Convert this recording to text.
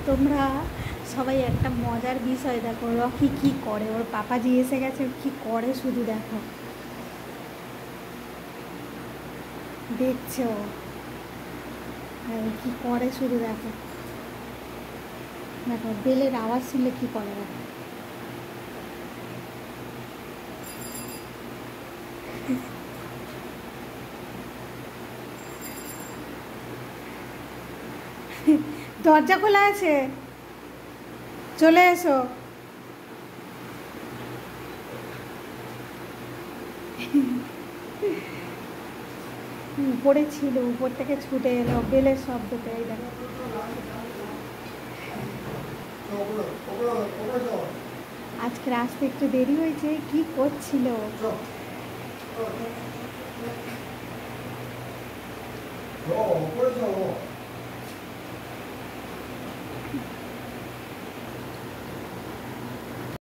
তোমরা সবাই একটা মজার বিষয় দেখো, রকি কি করে, ওর পাপাজি এসে গেছে, কি করে শুধু দেখো, দেখছো কি করে শুধু দেখো, দেখো বেলের আওয়াজ শুনলে কি করে দেখো। দরজা খোলা আছে, চলে এসো। উপরে ছিল, উপর থেকে ছুটে এলো বেলের শব্দ পেয়ে দেখো। আজকে আসতে একটু দেরি হয়েছে, কি করছিল।